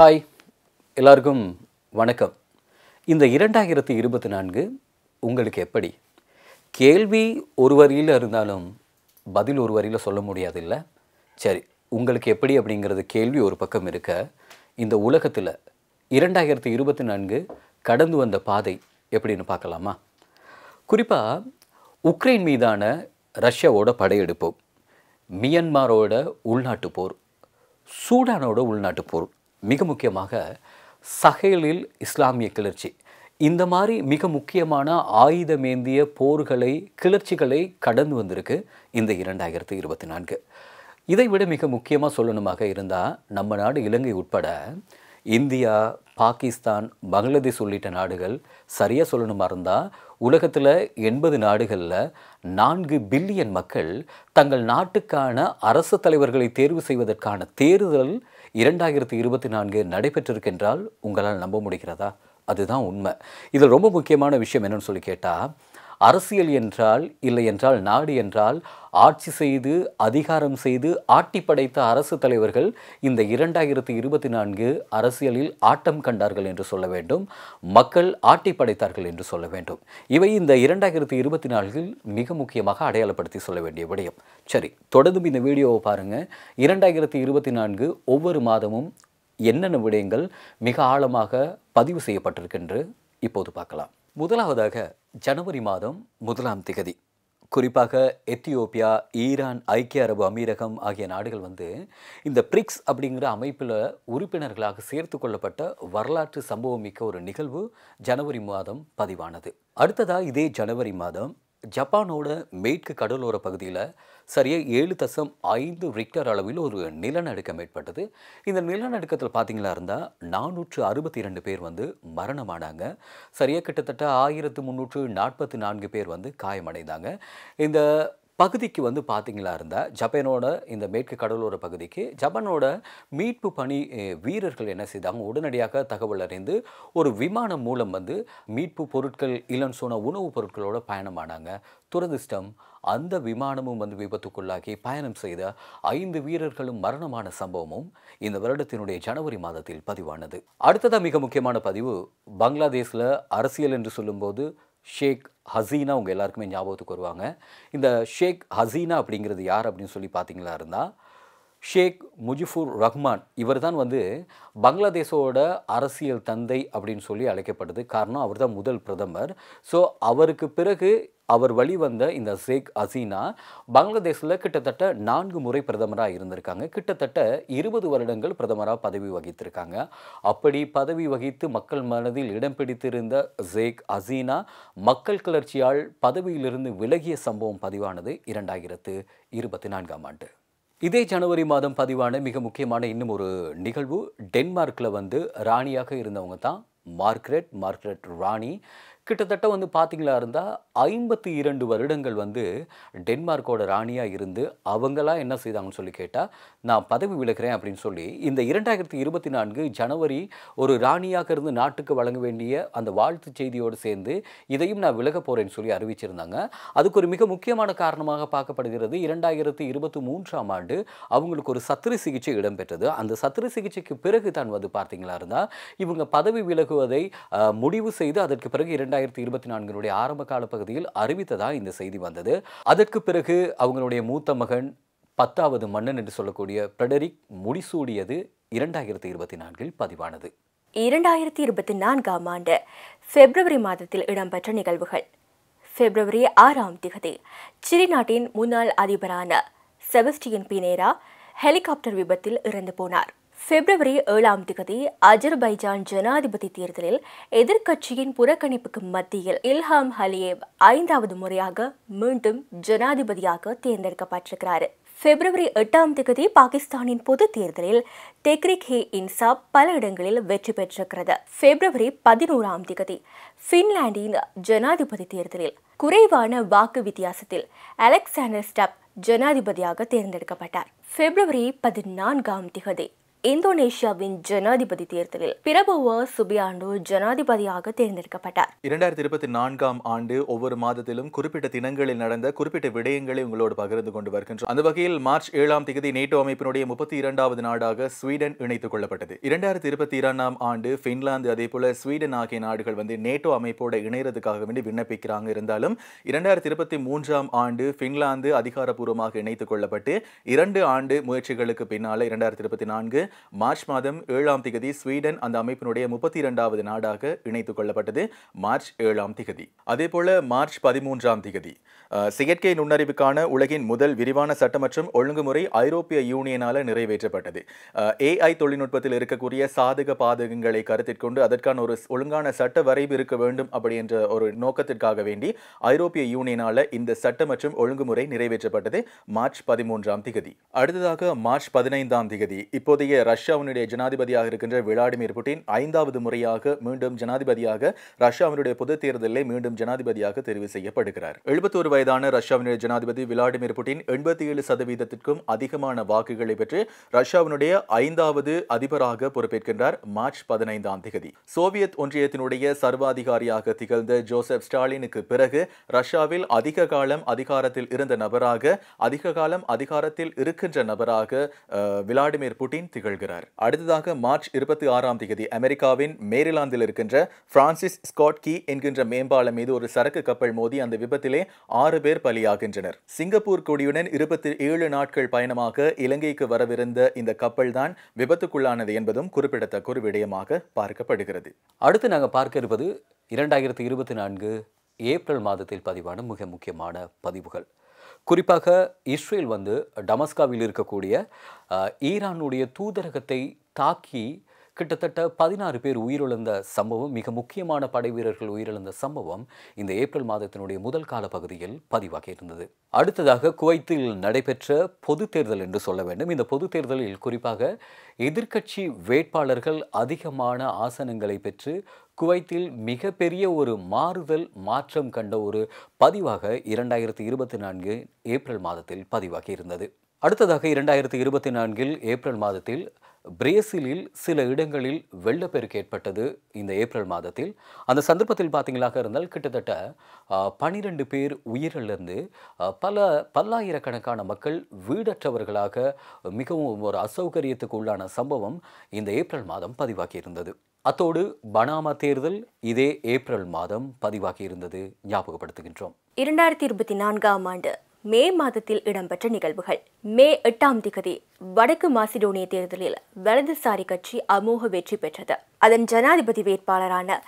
Hi எல்லாருக்கும் வணக்கம். இந்த 2024 உங்களுக்கு எப்படி? கேள்வி ஒரு வரியில் இருந்தாலும் பதில் ஒரு வரியில் சொல்ல முடியாதில்ல. சரி, உங்களுக்கு எப்படி அப்படிங்கிறது கேள்வி ஒரு பக்கம் இருக்க, இந்த உலகத்தில் 2024 கடந்து வந்த பாதை எப்படின்னு பார்க்கலாமா? குறிப்பாக உக்ரைன் மீதான ரஷ்யாவோட படையெடுப்பு, மியன்மாரோட உள்நாட்டு போர், சூடானோட உள்நாட்டு போர், மிக முக்கியமாக சஹேலில் இஸ்லாமிய கிளர்ச்சி, இந்த மாதிரி மிக முக்கியமான ஆயுதமேந்திய போர்களை கிளர்ச்சிகளை கடந்து வந்திருக்கு இந்த 2024. இதை விட மிக முக்கியமாக சொல்லணுமாக இருந்தால் நம்ம நாடு இலங்கை உட்பட இந்தியா, பாகிஸ்தான், பங்களாதேஷ் உள்ளிட்ட நாடுகள், சரியாக சொல்லணுமா இருந்தால் உலகத்தில் 80 நாடுகளில் 4 பில்லியன் மக்கள் தங்கள் நாட்டுக்கான அரசு தலைவர்களை தேர்வு செய்வதற்கான தேர்தல் 2024 நடைபெற்றிருக்கின்றால் உங்களால் நம்ப முடிகிறதா? அதுதான் உண்மை. இதில் ரொம்ப முக்கியமான விஷயம் என்னன்னு சொல்லி கேட்டால், அரசியல் என்றால், இல்லை என்றால் நாடு என்றால், ஆட்சி செய்து அதிகாரம் செய்து ஆட்டி படைத்த அரசு தலைவர்கள் இந்த 2024 அரசியலில் ஆட்டம் கண்டார்கள் என்று சொல்ல வேண்டும். மக்கள் ஆட்டி படைத்தார்கள் என்று சொல்ல வேண்டும். இவை இந்த 2024 மிக முக்கியமாக அடையாளப்படுத்தி சொல்ல வேண்டிய விடயம். சரி, தொடர்ந்தும் இந்த வீடியோவை பாருங்கள். 2024 ஒவ்வொரு மாதமும் என்னென்ன விடயங்கள் மிக ஆழமாக பதிவு செய்யப்பட்டிருக்கின்ற இப்போது பார்க்கலாம். முதலாவதாக ஜனவரி மாதம் 1ஆம் திகதி, குறிப்பாக எத்தியோப்பியா, ஈரான், ஐக்கிய அரபு அமீரகம் ஆகிய நாடுகள் இந்த பிரிக்ஸ் அப்படிங்கிற அமைப்பில் உறுப்பினர்களாக சேர்த்து கொள்ளப்பட்ட வரலாற்று சம்பவம் மிக்க ஒரு நிகழ்வு ஜனவரி மாதம் பதிவானது. அடுத்ததாக இதே ஜனவரி மாதம் ஜப்பானோட மேற்கு கடலோர பகுதியில் சரியாக 7.5 ரிக்டர் அளவில் ஒரு நிலநடுக்கம் ஏற்பட்டது. இந்த நிலநடுக்கத்தில் பார்த்தீங்களா இருந்தால் 462 பேர் மரணமானாங்க. சரியாக கிட்டத்தட்ட 1344 பேர் காயமடைந்தாங்க. இந்த பகுதிக்கு பார்த்தீங்களா இருந்தால் ஜப்பானோட இந்த மேற்கு கடலோர பகுதிக்கு ஜப்பானோட மீட்பு பணி வீரர்கள் என்ன செய்தாங்க, உடனடியாக தகவல் அறிந்து ஒரு விமானம் மூலம் மீட்பு பொருட்கள், இல்லைன்னு சொன்ன உணவுப் பொருட்களோட பயணமானாங்க. துரதிர்ஷ்டம், அந்த விமானமும் விபத்துக்குள்ளாகி பயணம் செய்த 5 வீரர்களும் மரணமான சம்பவமும் இந்த வருடத்தினுடைய ஜனவரி மாதத்தில் பதிவானது. அடுத்ததாக மிக முக்கியமான பதிவு, பங்களாதேஷில் அரசியல் என்று சொல்லும்போது ஷேக் ஹசீனா உங்கள் எல்லாருக்குமே ஞாபகத்துக்கு வருவாங்க. இந்த ஷேக் ஹசீனா அப்படிங்கிறது யார் அப்படின்னு சொல்லி பார்த்தீங்களா இருந்தால், ஷேக் முஜிபுர் ரஹ்மான் இவர் தான் பங்களாதேஷோட அரசியல் தந்தை அப்படின்னு சொல்லி அழைக்கப்படுது. காரணம், அவர் தான் முதல் பிரதமர். ஸோ அவருக்கு பிறகு அவர் வழிவந்த இந்த ஷேக் ஹசீனா பங்களாதேஷில் கிட்டத்தட்ட 4 முறை பிரதமராக இருந்திருக்காங்க. கிட்டத்தட்ட 20 வருடங்கள் பிரதமராக பதவி வகித்திருக்காங்க. அப்படி பதவி வகித்து மக்கள் மனதில் இடம் பிடித்திருந்த ஷேக் ஹசீனா மக்கள் கிளர்ச்சியால் பதவியிலிருந்து விலகிய சம்பவம் பதிவானது 2024ஆம் ஆண்டு. இதே ஜனவரி மாதம் பதிவான மிக முக்கியமான இன்னும் ஒரு நிகழ்வு, டென்மார்க்கில் ராணியாக இருந்தவங்க தான் மார்க்ரெட் ராணி. கிட்டத்தட்ட பார்த்தீங்களா இருந்தால் 52 வருடங்கள் டென்மார்க்கோட ராணியாக இருந்து அவங்களா என்ன செய்தாங்கன்னு சொல்லி கேட்டால், நான் பதவி விலகிறேன் அப்படின்னு சொல்லி இந்த 2024 ஜனவரி ஒரு ராணியாக இருந்து நாட்டுக்கு வழங்க வேண்டிய அந்த வாழ்த்து செய்தியோடு சேர்ந்து இதையும் நான் விலக போகிறேன்னு சொல்லி அறிவிச்சிருந்தாங்க. அதுக்கு ஒரு மிக முக்கியமான காரணமாக பார்க்கப்படுகிறது, 2023ஆம் ஆண்டு அவங்களுக்கு ஒரு சத்திர சிகிச்சை இடம்பெற்றது. அந்த சத்திர சிகிச்சைக்கு பிறகு தான் பார்த்தீங்களா இருந்தால் இவங்க பதவி விலகுவதை முடிவு செய்து அதற்கு பிறகு 2024 ஆரம்ப கால பகுதியில் அறிவித்ததா இந்த செய்தி வந்தது. அதற்கு பிறகு அவங்களுடைய மூத்த மகன் 10வது மன்னன் என்று சொல்லக்கூடிய ஃபிரெடரிக் முடிசூடியது 2024 பதிவானது. 2024ஆம் ஆண்டு பிப்ரவரி மாதத்தில் இடம்பெற்ற நிகழ்வுகள். பிப்ரவரி 6ஆம் திகதி சிலி நாட்டின் முன்னாள் அதிபரான செபஸ்டியன் பினேரா ஹெலிகாப்டர் விபத்தில் இறந்து போனார். பிப்ரவரி 7ஆம் திகதி அஜர்பைஜான் ஜனாதிபதி தேர்தலில் எதிர்க்கட்சியின் புறக்கணிப்புக்கு மத்தியில் இல்ஹாம் அலியேவ் 5வது முறையாக மீண்டும் ஜனாதிபதியாக தேர்ந்தெடுக்கப்பட்டிருக்கிறார். பிப்ரவரி 8ஆம் திகதி பாகிஸ்தானின் பொது தேர்தலில் தெஹ்ரிக்-இ-இன்சாப் பல இடங்களில் வெற்றி பெற்றிருக்கிறது. பிப்ரவரி 11ஆம் திகதி பின்லாந்தின் ஜனாதிபதி தேர்தலில் குறைவான வாக்கு வித்தியாசத்தில் அலெக்சாண்டர் ஸ்டப் ஜனாதிபதியாக தேர்ந்தெடுக்கப்பட்டார். பிப்ரவரி 14ஆம் திகதி இந்தோனேஷியாவின் ஜனாதிபதி தேர்தலில் பிரபோவோ சுபியாண்டோ ஜனாதிபதியாக தேர்ந்தெடுக்கப்பட்டார். 2024ஆம் ஆண்டு ஒவ்வொரு மாதத்திலும் குறிப்பிட்ட தினங்களில் நடந்த குறிப்பிட்ட விடயங்களை உங்களோடு பகிர்ந்து கொண்டு வருகின்றோம். அந்த வகையில் மார்ச் 7ஆம் தேதி நேட்டோ அமைப்பினுடைய 32வது நாடாக ஸ்வீடன் இணைத்துக் கொள்ளப்பட்டது. 2022ஆம் ஆண்டு பின்லாந்து அதேபோல ஸ்வீடன் ஆகிய நாடுகள் நேட்டோ அமைப்போட இணையறதுக்காக வேண்டி விண்ணப்பிக்கிறாங்க. இருந்தாலும் 2023ஆம் ஆண்டு பின்லாந்து அதிகாரப்பூர்வமாக இணைத்துக் கொள்ளப்பட்டு 2 ஆண்டு முயற்சிகளுக்கு பின்னால 2024 மார்ச் மாதம் 7ஆம் தேதி ஸ்வீடன் அந்த அமைப்பினுடைய 32வது நாடாக இணைத்துக் கொள்ளப்பட்டது. மார்ச் 7ஆம் தேதி. அதேபோல மார்ச் 13ஆம் தேதி செயற்கை நுண்ணறிவுக்கான உலகின் முதல் விரிவான சட்ட மற்றும் ஒழுங்குமுறை ஐரோப்பிய யூனியனால நிறைவேற்றப்பட்டது. AI தொழில்நுட்பத்தில் இருக்கக்கூடிய சாதக பாதகங்களை கருத்தில் கொண்டு அதற்கான ஒரு ஒழுங்கான சட்ட வரைவு இருக்க வேண்டும் அப்படி என்ற ஒரு நோக்கத்திற்காக வேண்டி ஐரோப்பிய யூனியனால இந்த சட்ட மற்றும் ஒழுங்குமுறை நிறைவேற்றப்பட்டது. மார்ச் 13ஆம் தேதி. அடுத்ததாக மார்ச் 15ஆம் தேதி இப்போதைய ரஷ்யாவினுடைய ஜனாதிபதியாக இருக்கின்ற விளாடிமிர் புட்டின் 5வது முறையாக மீண்டும் ஜனாதிபதியாக ரஷ்யாவினுடைய பொது தேர்தலில் மீண்டும் ஜனாதிபதியாக தெரிவு செய்யப்படுகிறார். 71 வயதான ரஷ்யாவினுடைய ஜனாதிபதி விளாடிமிர் புட்டின் 87% அதிகமான வாக்குகளை பெற்று ரஷ்யாவினுடைய 5வது அதிபராக பொறுப்பேற்கின்றார். மார்ச் 15ஆம் தேதி. சோவியத் ஒன்றியத்தினுடைய சர்வாதிகாரியாக திகழ்ந்த ஜோசப் ஸ்டாலினுக்கு பிறகு ரஷ்யாவில் அதிக காலம் அதிகாரத்தில் இருந்த நபராக அதிக காலம் அதிகாரத்தில் இருக்கின்ற நபராக விளாடிமிர் புட்டின் திகழ்கிறார். அடுத்ததாக மார்ச் 26ஆம் தேதி அமெரிக்காவின் மேரிலாந்தில் இருக்கின்ற பிரான்சிஸ் ஸ்காட் கீ என்கின்ற மேம்பாலம் மீது ஒரு சரக்கு கப்பல் மோதி அந்த விபத்திலே 6 பேர் பலியாகின்றனர். சிங்கப்பூர் கொடியுடன் 27 நாட்கள் பயணமாக இலங்கைக்கு வரவிருந்த இந்த கப்பல் தான் விபத்துக்குள்ளானது என்பதும் குறிப்பிடத்தக்க ஒரு விடயமாக பார்க்கப்படுகிறது. அடுத்து நாங்கள் பார்க்க இருப்பது 2024 ஏப்ரல் மாதத்தில் பதிவான மிக முக்கியமான பதிவுகள். குறிப்பாக இஸ்ரேல் டமஸ்காவில் இருக்கக்கூடிய ஈரானுடைய தூதரகத்தை தாக்கி கிட்டத்தட்ட 16 பேர் உயிரிழந்த சம்பவம், மிக முக்கியமான படை வீரர்கள் உயிரிழந்த சம்பவம் இந்த ஏப்ரல் மாதத்தினுடைய முதல் கால பகுதியில் பதிவாகி இருந்தது. அடுத்ததாக குவைத்தில் நடைபெற்ற பொது தேர்தல் என்று சொல்ல வேண்டும். இந்த பொது தேர்தலில் குறிப்பாக எதிர்க்கட்சி வேட்பாளர்கள் அதிகமான ஆசனங்களை பெற்று குவைத்தில் மிகப்பெரிய ஒரு மாற்றம் கண்ட ஒரு பதிவாக 2024 ஏப்ரல் மாதத்தில் பதிவாகி இருந்தது. அடுத்ததாக 2024 ஏப்ரல் மாதத்தில் பிரேசிலில் சில இடங்களில் வெள்ளப்பெருக்கு ஏற்பட்டது. இந்த ஏப்ரல் மாதத்தில் அந்த சந்தர்ப்பத்தில் பார்த்தீங்களாக இருந்தால் கிட்டத்தட்ட 12 பேர் உயிரிழந்து பல்லாயிரக்கணக்கான மக்கள் வீடற்றவர்களாக மிகவும் ஒரு அசௌகரியத்துக்கு உள்ளான சம்பவம் இந்த ஏப்ரல் மாதம் பதிவாகி இருந்தது. அத்தோடு பனாமா தேர்தல் இதே ஏப்ரல் மாதம் பதிவாகி இருந்தது ஞாபகப்படுத்துகின்றோம். 2024ஆம் ஆண்டு மே மாதத்தில் இடம்பெற்ற நிகழ்வுகள். மே 8ஆம் தேதி வடக்கு மாசிடோனிய தேர்தலில் வலதுசாரி கட்சி அமோக வெற்றி பெற்றது. அதன் ஜனாதிபதி வேட்பாளரான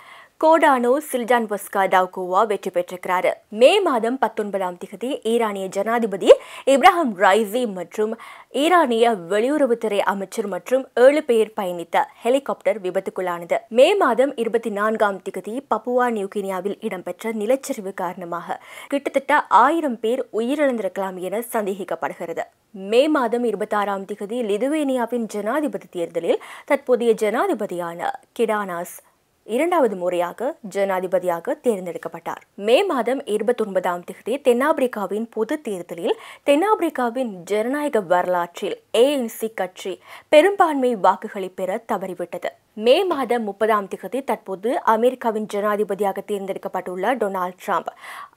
கோடானோ சில்ஜான்பஸ்கா டாவ்கோவா வெற்றி பெற்றிருக்கிறார். மே மாதம் 19ஆம் தேதி ஈரானிய ஜனாதிபதி இப்ராஹிம் ரைசி மற்றும் ஈரானிய வெளியுறவுத்துறை அமைச்சர் மற்றும் 7 பேர் பயணித்த ஹெலிகாப்டர் விபத்துக்குள்ளானது. மே மாதம் 24ஆம் தேதி பப்புவா நியூகினியாவில் இடம்பெற்ற நிலச்சரிவு காரணமாக கிட்டத்தட்ட 1000 பேர் உயிரிழந்திருக்கலாம் என சந்தேகிக்கப்படுகிறது. மே மாதம் 26ஆம் தேதி லிதுவேனியாவின் ஜனாதிபதி தேர்தலில் தற்போதைய ஜனாதிபதியான கிடானாஸ் 2வது முறையாக ஜனாதிபதியாக தேர்ந்தெடுக்கப்பட்டார். மே மாதம் 29ஆம் தேதி தென்னாப்பிரிக்காவின் பொது தேர்தலில் தென்னாப்பிரிக்காவின் ஜனநாயக வரலாற்றில் ANC கட்சி பெரும்பான்மை வாக்குகளை பெற தவறிவிட்டது. மே மாதம் 30ஆம் தேதி தற்போது அமெரிக்காவின் ஜனாதிபதியாக தேர்ந்தெடுக்கப்பட்டுள்ள டொனால்ட் ட்ரம்ப்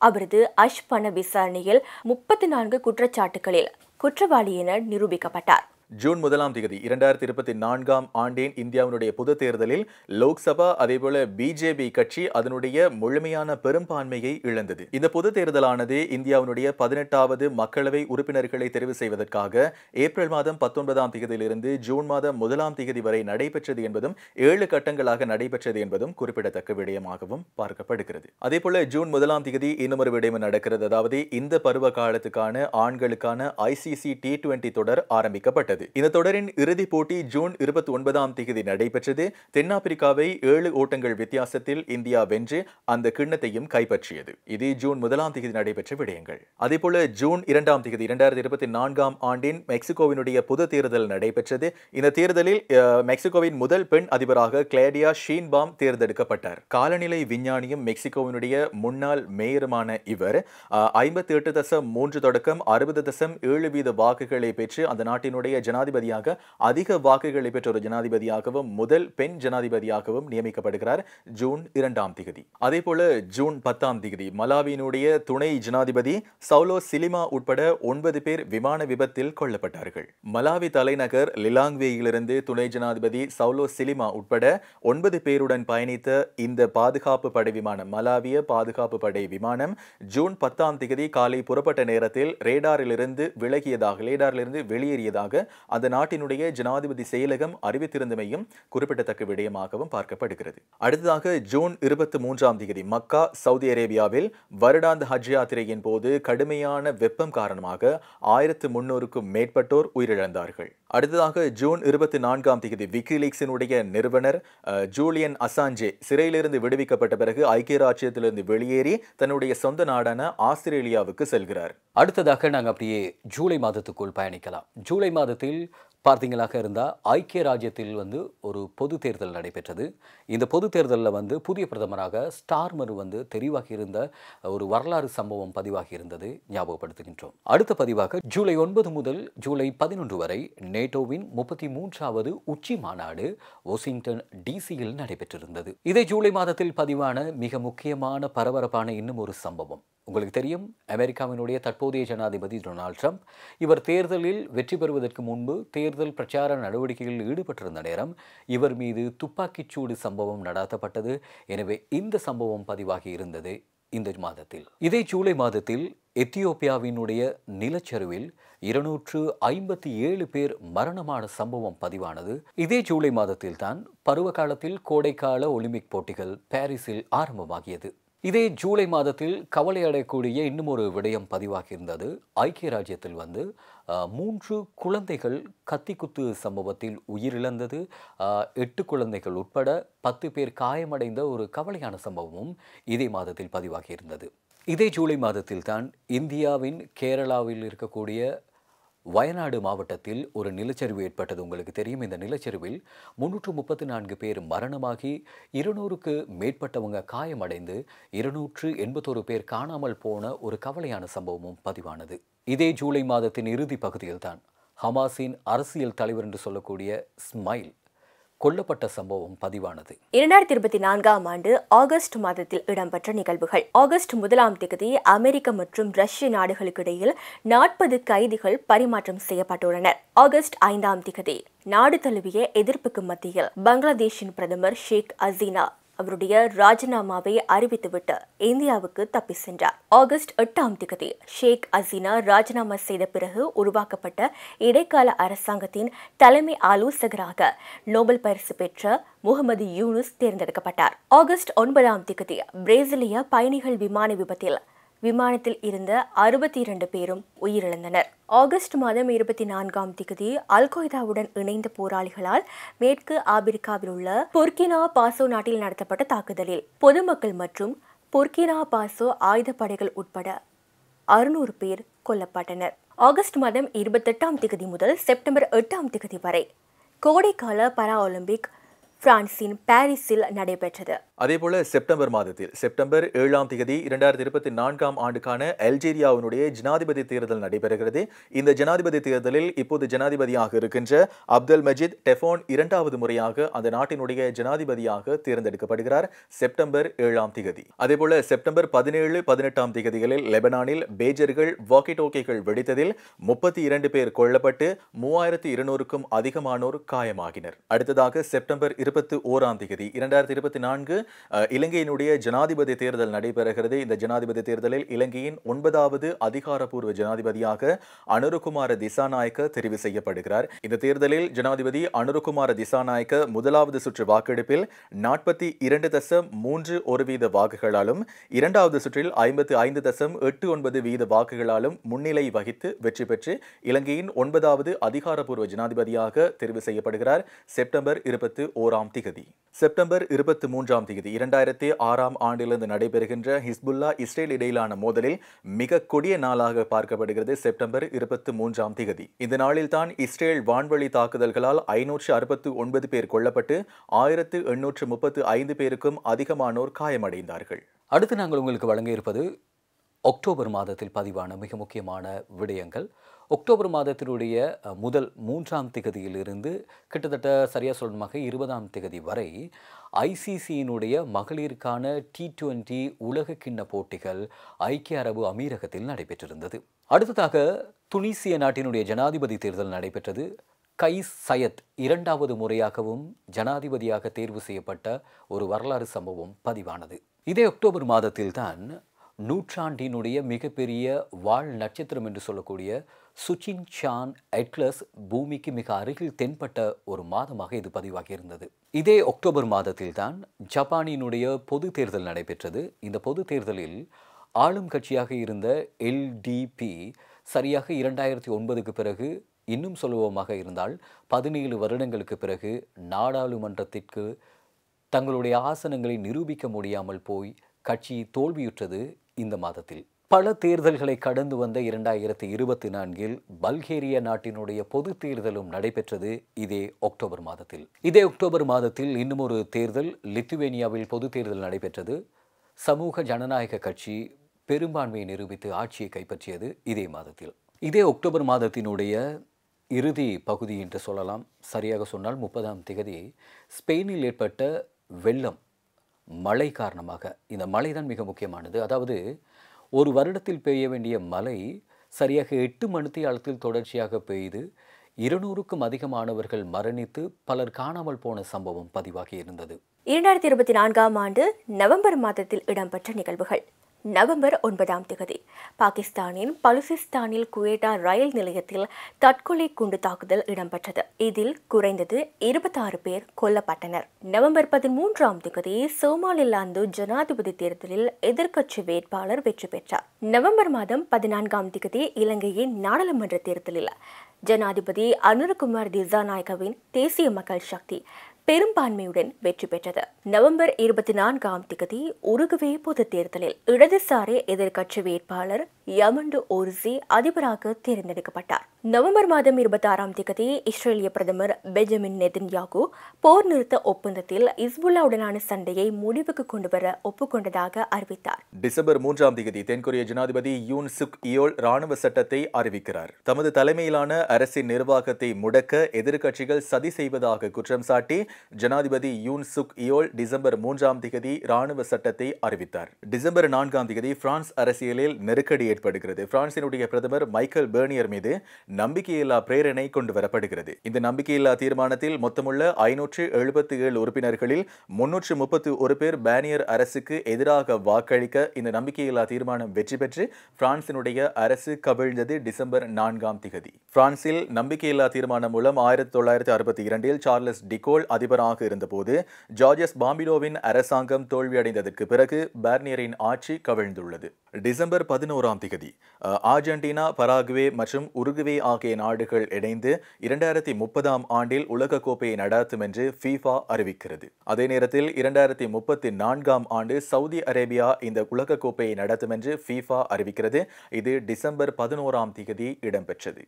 அவரது பண விசாரணையில் 34 குற்றச்சாட்டுகளில் குற்றவாளி என நிரூபிக்கப்பட்டார். ஜூன் 1ஆம் தேதி 2024ஆம் ஆண்டின் இந்தியாவினுடைய பொது தேர்தலில் லோக்சபா அதேபோல பிஜேபி கட்சி அதனுடைய முழுமையான பெரும்பான்மையை இழந்தது. இந்த பொது தேர்தலானது இந்தியாவினுடைய 18வது மக்களவை உறுப்பினர்களை தெரிவு செய்வதற்காக ஏப்ரல் மாதம் 19ஆம் தேதியிலிருந்து ஜூன் மாதம் 1ஆம் தேதி வரை நடைபெற்றது என்பதும் 7 கட்டங்களாக நடைபெற்றது என்பதும் குறிப்பிடத்தக்க விடயமாகவும் பார்க்கப்படுகிறது. அதேபோல ஜூன் 1ஆம் தேதி இன்னொரு விடயம் நடக்கிறது. அதாவது இந்த பருவ காலத்துக்கான ஆண்களுக்கான ICC T20 தொடர் ஆரம்பிக்கப்பட்டது. இந்த தொடரின் இறுதிப் போட்டி ஜூன் 29ஆம் தேதி நடைபெற்றது. தென்னாப்பிரிக்காவை 7 ஓட்டங்கள் வித்தியாசத்தில் இந்தியா வென்று அந்த கிண்ணத்தையும் கைப்பற்றியது. இது ஜூன் 1ஆம் தேதி நடைபெற்ற விடயங்கள். அதேபோல ஜூன் 2ஆம் தேதி 2024ஆம் ஆண்டின் மெக்சிகோவினுடைய பொது தேர்தல் நடைபெற்றது. இந்த தேர்தலில் மெக்சிகோவின் முதல் பெண் அதிபராக கிளாடியா ஷீன்பாம் தேர்ந்தெடுக்கப்பட்டார். காலநிலை விஞ்ஞானியும் மெக்சிகோவினுடைய முன்னாள் மேயருமான இவர் 58.3 தொடக்கம் 60.7% வாக்குகளை பெற்று அந்த நாட்டினுடைய ஜனாதிபதியாக அதிக வாக்குகளை பெற்ற ஒரு ஜனாதிபதியாகவும் முதல் பெண் ஜனாதிபதியாகவும் நியமிக்கப்படுகிறார் ஜூன் 2ஆம் திகதி. அதேபோல ஜூன் 10ஆம் திகதி மலாவியினுடைய துணை ஜனாதிபதி சவுலோ சிலிமா உட்பட 9 பேர் விமான விபத்தில் கொல்லப்பட்டார்கள். மலாவி தலைநகர் லிலாங்வேயிலிருந்து துணை ஜனாதிபதி சவுலோ சிலிமா உட்பட 9 பேருடன் பயணித்த இந்த பாதுகாப்பு படை விமானம், மலாவிய பாதுகாப்பு படை விமானம் ஜூன் 10ஆம் திகதி காலை புறப்பட்ட நேரத்தில் ரேடாரிலிருந்து வெளியேறியதாக அந்த நாட்டினுடைய ஜனாதிபதி செயலகம் அறிவித்திருந்தமையும் குறிப்பிடத்தக்க விடயமாகவும் பார்க்கப்படுகிறது. அடுத்ததாக ஜூன் 23ஆம் தேதி மக்கா, சவுதி அரேபியாவில் வருடாந்த ஹஜ் யாத்திரையின் போது கடுமையான வெப்பம் காரணமாக 1300க்கும் மேற்பட்டோர் உயிரிழந்தார்கள். அடுத்ததாக ஜூன் 24ஆம் தேதி விக்கிலீக்ஸினுடைய நிறுவனர் ஜூலியன் அசாஞ்சே சிறையிலிருந்து விடுவிக்கப்பட்ட பிறகு ஐக்கிய ராச்சியத்திலிருந்து வெளியேறி தன்னுடைய சொந்த நாடான ஆஸ்திரேலியாவுக்கு செல்கிறார். அடுத்ததாக நாங்கள் அப்படியே ஜூலை மாதத்துக்குள் பயணிக்கலாம். ஜூலை மாதத்தில் பார்த்தீங்களாக இருந்தால் ஐக்கிய ராஜ்யத்தில் ஒரு பொது தேர்தல் நடைபெற்றது. இந்த பொது தேர்தலில் புதிய பிரதமராக ஸ்டார்மர் தெரிவாகி இருந்த ஒரு வரலாறு சம்பவம் பதிவாகி இருந்தது ஞாபகப்படுத்துகின்றோம். அடுத்த பதிவாக ஜூலை 9 முதல் ஜூலை 11 வரை நேட்டோவின் 33வது உச்சி மாநாடு வாஷிங்டன் டிசியில் நடைபெற்றிருந்தது. இதே ஜூலை மாதத்தில் பதிவான மிக முக்கியமான பரபரப்பான இன்னும் ஒரு சம்பவம். உங்களுக்கு தெரியும், அமெரிக்காவினுடைய தற்போதைய ஜனாதிபதி டொனால்ட் ட்ரம்ப் இவர் தேர்தலில் வெற்றி பெறுவதற்கு முன்பு தேர்தல் பிரச்சார நடவடிக்கைகளில் ஈடுபட்டிருந்த நேரம் இவர் மீது துப்பாக்கிச்சூடு சம்பவம் நடாத்தப்பட்டது. எனவே இந்த சம்பவம் பதிவாகி இருந்தது இந்த மாதத்தில். இதே ஜூலை மாதத்தில் எத்தியோப்பியாவினுடைய நிலச்சரிவில் 257 பேர் மரணமான சம்பவம் பதிவானது. இதே ஜூலை மாதத்தில் தான் பருவகாலத்தில் கோடைக்கால ஒலிம்பிக் போட்டிகள் பாரிஸில் ஆரம்பமாகியது. இதே ஜூலை மாதத்தில் கவலை அடையக்கூடிய இன்னும் ஒரு விடயம் பதிவாகி இருந்தது. ஐக்கிய ராஜ்யத்தில் 3 குழந்தைகள் கத்திக்குத்து சம்பவத்தில் உயிரிழந்தது. 8 குழந்தைகள் உட்பட 10 பேர் காயமடைந்த ஒரு கவலையான சம்பவமும் இதே மாதத்தில் பதிவாகி இருந்தது. இதே ஜூலை மாதத்தில் தான் இந்தியாவின் கேரளாவில் இருக்கக்கூடிய வயநாடு மாவட்டத்தில் ஒரு நிலச்சரிவு ஏற்பட்டது. உங்களுக்கு தெரியும், இந்த நிலச்சரிவில் 334 பேர் மரணமாகி 200க்கு மேற்பட்டவங்க காயமடைந்து 281 பேர் காணாமல் போன ஒரு கவலையான சம்பவமும் பதிவானது. இதே ஜூலை மாதத்தின் இறுதி பகுதியில் தான் ஹமாஸின் அரசியல் தலைவர் என்று சொல்லக்கூடிய இஸ்மாயில் கொல்லப்பட்ட சம்பவம் பதிவானது. 2024ஆம் ஆண்டு ஆகஸ்ட் மாதத்தில் இடம்பெற்ற நிகழ்வுகள். ஆகஸ்ட் 1ஆம் தேதி அமெரிக்க மற்றும் ரஷ்ய நாடுகளுக்கு இடையில் 40 கைதிகள் பரிமாற்றம் செய்யப்பட்டுள்ளனர். ஆகஸ்ட் 5ஆம் தேதி நாடு தழுவிய எதிர்ப்புக்கு மத்தியில் பங்களாதேஷின் பிரதமர் ஷேக் ஹசீனா அவருடைய ராஜினாமாவை அறிவித்துவிட்டு இந்தியாவுக்கு தப்பி சென்றார். ஆகஸ்ட் 8ஆம் தேதி ஷேக் ஹசீனா ராஜினாமா செய்த பிறகு உருவாக்கப்பட்ட இடைக்கால அரசாங்கத்தின் தலைமை ஆலோசகராக நோபல் பரிசு பெற்ற முகமது யூனுஸ் தேர்ந்தெடுக்கப்பட்டார். ஆகஸ்ட் 9ஆம் தேதி பிரேசிலிய பயணிகள் விமான விபத்தில் விமானத்தில் இருந்த 62 பேரும் உயிரிழந்தனர். ஆகஸ்ட் மாதம் 24ஆம் தேதி அல் கொய்தாவுடன் இணைந்த போராளிகளால் மேற்கு ஆப்பிரிக்காவில் உள்ள புர்கினா பாசோ நாட்டில் நடத்தப்பட்ட தாக்குதலில் பொதுமக்கள் மற்றும் புர்கினா பாசோ ஆயுதப்படைகள் உட்பட 600 பேர் கொல்லப்பட்டனர். ஆகஸ்ட் மாதம் 28ஆம் தேதி முதல் செப்டம்பர் 8ஆம் தேதி வரை கோடைக்கால பாரா ஒலிம்பிக் பிரான்சின் பாரிஸில் நடைபெற்றது. அதேபோல செப்டம்பர் மாதத்தில் செப்டம்பர் 7ஆம் தேதி 2024ஆம் ஆண்டுக்கான அல்ஜீரியாவினுடைய ஜனாதிபதி தேர்தல் நடைபெறுகிறது. இந்த ஜனாதிபதி தேர்தலில் இப்போது ஜனாதிபதியாக இருக்கின்ற அப்தல் மஜித் டெஃபோன் 2வது முறையாக அந்த நாட்டினுடைய ஜனாதிபதியாக தேர்ந்தெடுக்கப்படுகிறார் செப்டம்பர் 7ஆம் தேதி. அதேபோல செப்டம்பர் 17, 18ஆம் தேதிகளில் லெபனானில் பேஜர்கள், வாக்கி டோக்கிகள் வெடித்ததில் 32 பேர் கொல்லப்பட்டு 3200க்கும் அதிகமானோர் காயமாகினர். அடுத்ததாக செப்டம்பர் 21ஆம் தேதி 2024 இலங்கையினுடைய ஜனாதிபதி தேர்தல் நடைபெறுகிறது. இந்த ஜனாதிபதி தேர்தலில் இலங்கையின் 9வது அதிகாரப்பூர்வ ஜனாதிபதியாக அனுரகுமார திசாநாயக்க தெரிவு செய்யப்படுகிறார். இந்த தேர்தலில் ஜனாதிபதி அனுரகுமார திசாநாயக்க முதலாவது சுற்று வாக்கெடுப்பில் 42.31% வாக்குகளாலும், இரண்டாவது சுற்றில் 55.89% வாக்குகளாலும் முன்னிலை வகித்து வெற்றி பெற்று இலங்கையின் 9வது அதிகாரப்பூர்வ ஜனாதிபதியாக தெரிவு செய்யப்படுகிறார். செப்டம்பர் 21ஆம் தேதி. செப்டம்பர் 23ஆம் தேதி 2006ஆம் ஆண்டிலிருந்து நடைபெறுகின்ற ஹிஸ்புல்லா இஸ்ரேல் இடையிலான மோதலில் மிக கொடிய நாளாக பார்க்கப்படுகிறது செப்டம்பர் 23ஆம் தேதி. இந்த நாளில் தான் இஸ்ரேல் வான்வழி தாக்குதல்களால் 569 பேர் கொல்லப்பட்டு 1835 பேருக்கும் அதிகமானோர் காயமடைந்தார்கள். அடுத்து நாங்கள் உங்களுக்கு வழங்க இருப்பது அக்டோபர் மாதத்தில் பதிவான மிக முக்கியமான விடயங்கள். அக்டோபர் மாதத்தினுடைய முதல் 3ஆம் திகதியிலிருந்து கிட்டத்தட்ட சரியாக சொல்லணுமாக 20ஆம் திகதி வரை ஐசிசியினுடைய மகளிருக்கான T20 உலக கிண்ண போட்டிகள் ஐக்கிய அரபு அமீரகத்தில் நடைபெற்றிருந்தது. அடுத்ததாக துனிசிய நாட்டினுடைய ஜனாதிபதி தேர்தல் நடைபெற்றது. கைஸ் சயத் 2வது முறையாகவும் ஜனாதிபதியாக தேர்வு செய்யப்பட்ட ஒரு வரலாறு சம்பவம் பதிவானது. இதே அக்டோபர் மாதத்தில்தான் நூற்றாண்டினுடைய மிகப்பெரிய வால் நட்சத்திரம் என்று சொல்லக்கூடிய சுச்சின் சான் அட்லஸ் பூமிக்கு மிக அருகில் தென்பட்ட ஒரு மாதமாக இது பதிவாகி இருந்தது. இதே அக்டோபர் மாதத்தில்தான் ஜப்பானினுடைய பொது தேர்தல் நடைபெற்றது. இந்த பொது தேர்தலில் ஆளும் கட்சியாக இருந்த LDP சரியாக 2009க்கு பிறகு, இன்னும் சொல்லுவோமாக இருந்தால் 17 வருடங்களுக்கு பிறகு நாடாளுமன்றத்திற்கு தங்களுடைய ஆசனங்களை நிரூபிக்க முடியாமல் போய் கட்சி தோல்வியுற்றது. இந்த மாதத்தில் பல தேர்தல்களை கடந்து வந்த 2024 பல்கேரிய நாட்டினுடைய பொது தேர்தலும் நடைபெற்றது இதே அக்டோபர் மாதத்தில். இதே அக்டோபர் மாதத்தில் இன்னும் ஒரு தேர்தல் லித்துவேனியாவில் பொது தேர்தல் நடைபெற்றது. சமூக ஜனநாயக கட்சி பெரும்பான்மையை நிரூபித்து ஆட்சியை கைப்பற்றியது இதே மாதத்தில். இதே அக்டோபர் மாதத்தினுடைய இறுதி பகுதி என்று சொல்லலாம். சரியாக சொன்னால் 30ஆம் திகதி ஸ்பெயினில் ஏற்பட்ட வெள்ளம், மழை காரணமாக, இந்த மழை தான் மிக முக்கியமானது. அதாவது ஒரு வருடத்தில் பெய்ய வேண்டிய மழை சரியாக 8 மணித்தியாலத்தில் தொடர்ச்சியாக பெய்து 200க்கும் அதிகமானவர்கள் மரணித்து பலர் காணாமல் போன சம்பவம் பதிவாகி இருந்தது. 2024ஆம் ஆண்டு நவம்பர் மாதத்தில் இடம்பெற்ற நிகழ்வுகள். நவம்பர் 9ஆம் திகதி பாகிஸ்தானின் பலுசிஸ்தானில் குவேட்டா ரயில் நிலையத்தில் தற்கொலை குண்டு தாக்குதல் இடம்பெற்றது. இதில் குறைந்தது 26 பேர் கொல்லப்பட்டனர். நவம்பர் 13ஆம் திகதி சோமாலிலாந்து ஜனாதிபதி தேர்தலில் எதிர்க்கட்சி வேட்பாளர் வெற்றி பெற்றார். நவம்பர் மாதம் 14ஆம் திகதி இலங்கையின் நாடாளுமன்ற தேர்தலில் ஜனாதிபதி அனுரகுமார் திசாநாயகவின் தேசிய மக்கள் சக்தி பெரும்பான்மையுடன் வெற்றி பெற்றது. நவம்பர் 24ஆம் திகதி உருகுவே பொது தேர்தலில் இடதுசாரி எதிர்க்கட்சி வேட்பாளர் யமண்டு ஓர்சி அதிபராக தேர்ந்தெடுக்கப்பட்டார். நவம்பர் மாதம் 26ஆம் திகதி இஸ்ரேலிய பிரதமர் பெஞ்சமின் நெதன்யாகு போர் நிறுத்த ஒப்பந்தத்தில் இஸ்புல்லாவுடனான சண்டையை முடிவுக்கு கொண்டுவர ஒப்புக்கொண்டதாக அறிவித்தார். டிசம்பர் 3ஆம் திகதி தென்கொரிய ஜனாதிபதி யூன் சுக் இயோல் ராணுவ சட்டத்தை அறிவிக்கிறார். தமது தலைமையிலான அரசின் நிர்வாகத்தை முடக்க எதிர்க்கட்சிகள் சதி செய்வதாக குற்றம் சாட்டி ஜனாதிபதி யூன் சுக் இயோல் டிசம்பர் 3ஆம் திகதி ராணுவ சட்டத்தை அறிவித்தார். டிசம்பர் 4ஆம் திகதி பிரான்ஸ் அரசியலில் நெருக்கடி ஏற்படுகிறது. பிரான்சினுடைய பிரதமர் மைக்கேல் பெர்னியர் மீது நம்பிக்கையில்லா பிரேரணை கொண்டு வரப்படுகிறது. இந்த நம்பிக்கையில்லா தீர்மானத்தில் மொத்தமுள்ள 577 உறுப்பினர்களில் 331 பேர் பெர்னியர் அரசுக்கு எதிராக வாக்களிக்க இந்த நம்பிக்கையில்லா தீர்மானம் வெற்றி பெற்று பிரான்சினுடைய அரசு கவிழ்ந்தது. டிசம்பர் 4ஆம் திகதி பிரான்சில் நம்பிக்கையில்லா தீர்மானம் மூலம் 1962 சார்லஸ் டிகோல் அதிபராக இருந்தபோது ஜார்ஜஸ் பாம்பிடோவின் அரசாங்கம் தோல்வியடைந்ததற்கு பிறகு பெர்னியரின் ஆட்சி கவிழ்ந்துள்ளது. டிசம்பர் 11ஆம் திகதி ஆர்ஜென்டினா, பராகுவே மற்றும் உருகுவே ஆகிய நாடுகள் இணைந்து 2030ஆம் ஆண்டில் உலகக்கோப்பையை நடத்தும் என்று FIFA அறிவிக்கிறது. அதே நேரத்தில் 2034ஆம் ஆண்டு சவுதி அரேபியா இந்த உலகக்கோப்பையை நடத்தும் என்று FIFA அறிவிக்கிறது. இது டிசம்பர் 11ஆம் திகதி இடம்பெற்றது.